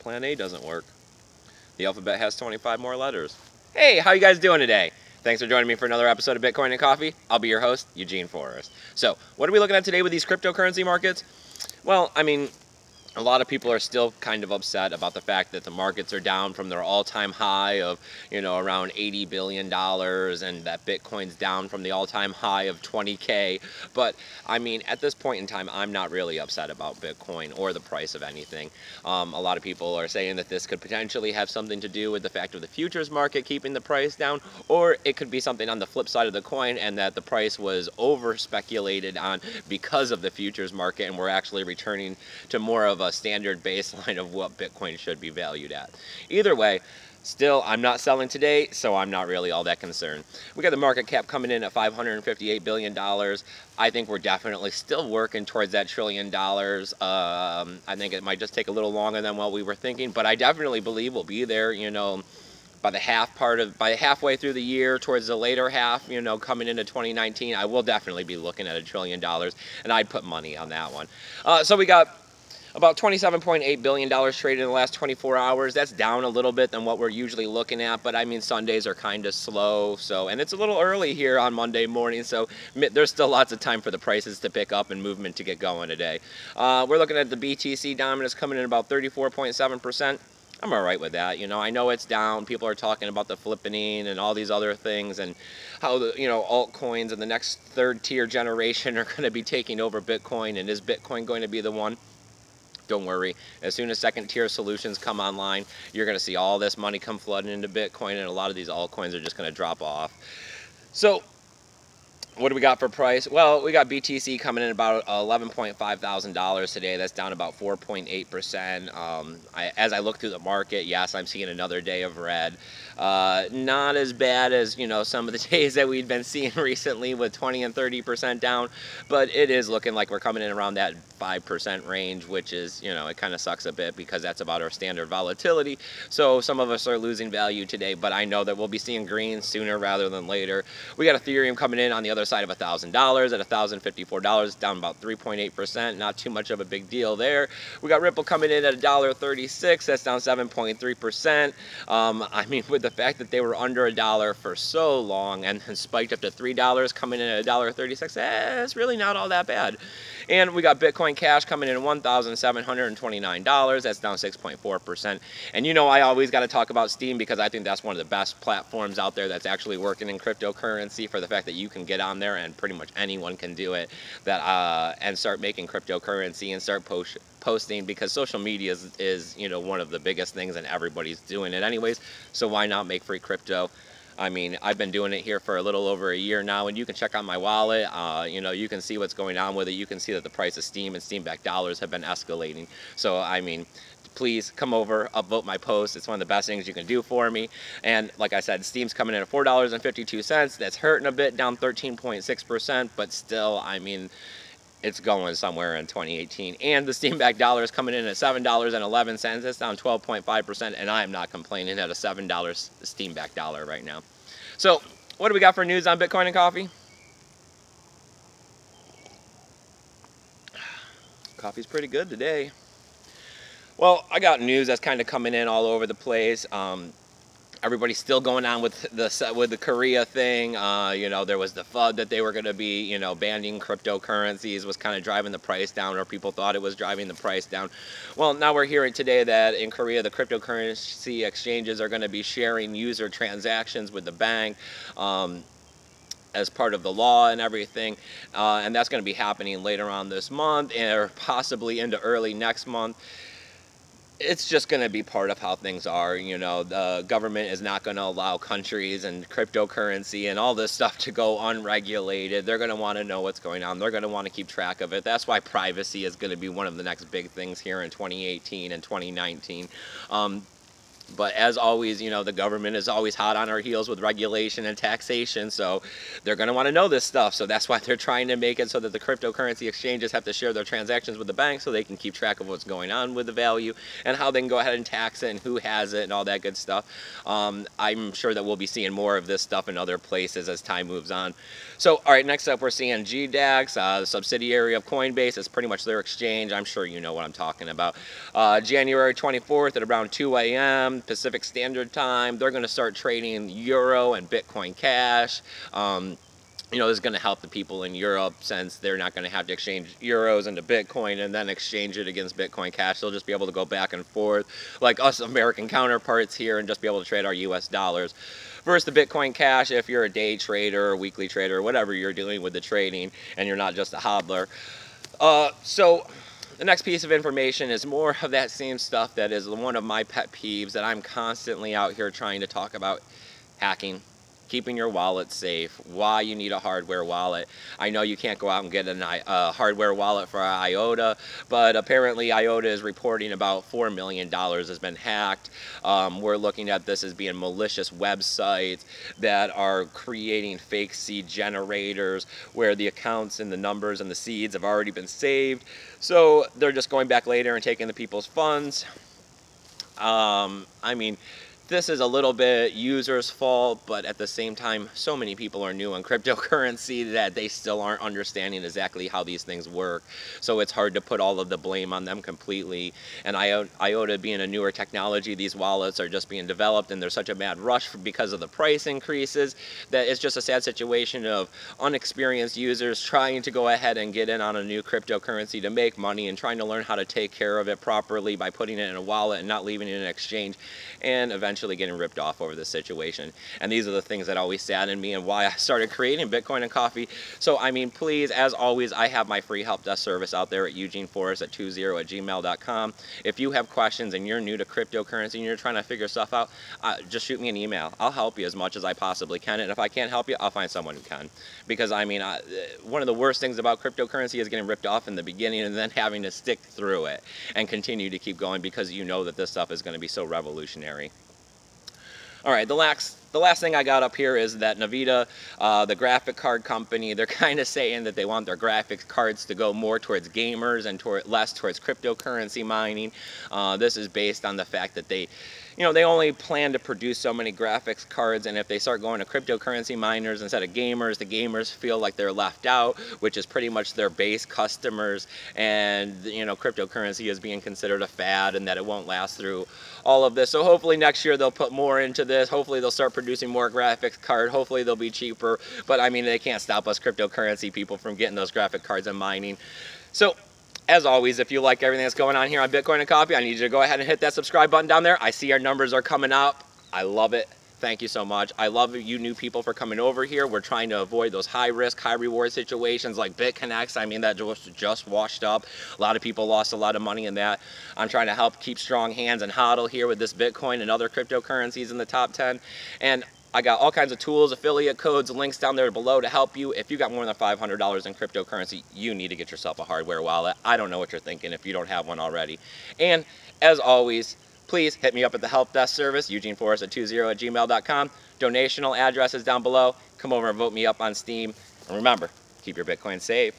plan A doesn't work. The alphabet has 25 more letters. Hey, how you guys doing today? Thanks for joining me for another episode of Bitcoin and Coffee. I'll be your host, Eugene Forrest. So, what are we looking at today with these cryptocurrency markets? Well, I mean, a lot of people are still kind of upset about the fact that the markets are down from their all-time high of, around $80 billion, and that Bitcoin's down from the all-time high of 20K. But, I mean, at this point in time, I'm not really upset about Bitcoin or the price of anything. A lot of people are saying that this could potentially have something to do with the fact of the futures market keeping the price down, or it could be something on the flip side of the coin, and that the price was over-speculated on because of the futures market, and we're actually returning to more of a standard baseline of what Bitcoin should be valued at. Either way, still, I'm not selling today, so I'm not really all that concerned. We got the market cap coming in at $558 billion. I think we're definitely still working towards that $1 trillion. I think it might just take a little longer than what we were thinking, but I definitely believe we'll be there, by halfway through the year, towards the later half, coming into 2019, I will definitely be looking at $1 trillion, and I'd put money on that one. So we got about $27.8 billion traded in the last 24 hours. That's down a little bit than what we're usually looking at, but I mean, Sundays are kind of slow, and it's a little early here on Monday morning, so there's still lots of time for the prices to pick up and movement to get going today. We're looking at the BTC dominance coming in about 34.7%. I'm all right with that. I know it's down. People are talking about the flippening and all these other things, and how the altcoins and the next third tier generation are going to be taking over Bitcoin, and is Bitcoin going to be the one? Don't worry. As soon as second tier solutions come online, you're going to see all this money come flooding into Bitcoin, and a lot of these altcoins are just going to drop off. So, what do we got for price? Well, we got BTC coming in about $11.5 thousand today. That's down about 4.8%. As I look through the market, yes, I'm seeing another day of red. Not as bad as some of the days that we've been seeing recently with 20 and 30% down, but it is looking like we're coming in around that 5% range, which is it kind of sucks a bit because that's about our standard volatility. So some of us are losing value today, but I know that we'll be seeing green sooner rather than later. We got Ethereum coming in on the other side of $1,000 at $1,054, down about 3.8%. Not too much of a big deal there. We got Ripple coming in at $1.36. That's down 7.3%. I mean, with the fact that they were under $1 for so long and then spiked up to $3, coming in at $1.36, that's really not all that bad. And we got Bitcoin Cash coming in at $1,729. That's down 6.4%. And I always got to talk about Steem because I think that's one of the best platforms out there that's actually working in cryptocurrency, for the fact that you can get on there and pretty much anyone can do it, and start making cryptocurrency and start posting, because social media is one of the biggest things, and everybody's doing it anyways. So why not make free crypto? I mean, I've been doing it here for a little over a year now, and you can check out my wallet. You can see what's going on with it. You can see that the price of Steem and Steam-backed dollars have been escalating. So, I mean, please come over, upvote my post. It's one of the best things you can do for me. And like I said, Steam's coming in at $4.52. That's hurting a bit, down 13.6%, but still, I mean, it's going somewhere in 2018. And the Steam-backed dollar is coming in at $7.11. That's down 12.5%, and I am not complaining at a $7 Steam-backed dollar right now. So, what do we got for news on Bitcoin and coffee? Coffee's pretty good today. Well, I got news that's kind of coming in all over the place. Everybody's still going on with the Korea thing. There was the FUD that they were going to be, banning cryptocurrencies, was kind of driving the price down, or people thought it was driving the price down. Well, now we're hearing today that in Korea, the cryptocurrency exchanges are going to be sharing user transactions with the bank, as part of the law and everything, and that's going to be happening later on this month, or possibly into early next month. It's just going to be part of how things are. The government is not going to allow countries and cryptocurrency and all this stuff to go unregulated. They're going to want to know what's going on. They're going to want to keep track of it. That's why privacy is going to be one of the next big things here in 2018 and 2019. But as always, you know, the government is always hot on our heels with regulation and taxation, so they're going to want to know this stuff. So that's why they're trying to make it so that the cryptocurrency exchanges have to share their transactions with the bank so they can keep track of what's going on with the value and how they can go ahead and tax it and who has it and all that good stuff. I'm sure that we'll be seeing more of this stuff in other places as time moves on. So, all right, next up we're seeing GDAX, the subsidiary of Coinbase. It's pretty much their exchange. I'm sure you know what I'm talking about. January 24th at around 2 a.m. Pacific Standard Time, they're going to start trading Euro and Bitcoin Cash. You know, this is going to help the people in Europe since they're not going to have to exchange euros into Bitcoin and then exchange it against Bitcoin Cash. They'll just be able to go back and forth like us American counterparts here and just be able to trade our US dollars. Versus the Bitcoin Cash, if you're a day trader or weekly trader or whatever you're doing with the trading and you're not just a hodler. So the next piece of information is more of that same stuff that is one of my pet peeves that I'm constantly out here trying to talk about: hacking, keeping your wallet safe, why you need a hardware wallet. I know you can't go out and get a hardware wallet for IOTA, but apparently IOTA is reporting about $4 million has been hacked. We're looking at this as being malicious websites that are creating fake seed generators where the accounts and the numbers and the seeds have already been saved. So they're just going back later and taking the people's funds. I mean, this is a little bit users' fault, but at the same time, so many people are new on cryptocurrency that they still aren't understanding exactly how these things work. So it's hard to put all of the blame on them completely. And IOTA being a newer technology, these wallets are just being developed, and there's such a mad rush because of the price increases that it's just a sad situation of unexperienced users trying to go ahead and get in on a new cryptocurrency to make money and trying to learn how to take care of it properly by putting it in a wallet and not leaving it in an exchange, and eventually getting ripped off over this situation. And these are the things that always sadden me and why I started creating Bitcoin and Coffee. So I mean, please, as always, I have my free help desk service out there at eugeneforrest20@gmail.com. If you have questions and you're new to cryptocurrency and you're trying to figure stuff out, just shoot me an email. I'll help you as much as I possibly can, and if I can't help you, I'll find someone who can. Because I mean, one of the worst things about cryptocurrency is getting ripped off in the beginning and then having to stick through it and continue to keep going because you know that this stuff is going to be so revolutionary. All right, the last thing I got up here is that Nvidia, the graphic card company, they're kind of saying that they want their graphics cards to go more towards gamers and less towards cryptocurrency mining. This is based on the fact that they only plan to produce so many graphics cards, and if they start going to cryptocurrency miners instead of gamers, the gamers feel like they're left out, which is pretty much their base customers, and cryptocurrency is being considered a fad and that it won't last through all of this. So hopefully next year they'll put more into this. Hopefully they'll start producing more graphics cards. Hopefully they'll be cheaper, but I mean, they can't stop us cryptocurrency people from getting those graphic cards and mining. So as always, if you like everything that's going on here on Bitcoin and Coffee, I need you to go ahead and hit that subscribe button down there. I see our numbers are coming up. I love it. Thank you so much. I love you new people for coming over here. We're trying to avoid those high risk, high reward situations like BitConnects. I mean, that just washed up. A lot of people lost a lot of money in that. I'm trying to help keep strong hands and hodl here with this Bitcoin and other cryptocurrencies in the top 10. And I got all kinds of tools, affiliate codes, links down there below to help you. If you got more than $500 in cryptocurrency, you need to get yourself a hardware wallet. I don't know what you're thinking if you don't have one already. And as always, please hit me up at the help desk service, eugeneforrest20@gmail.com. Donational address is down below. Come over and vote me up on Steam. And remember, keep your Bitcoin safe.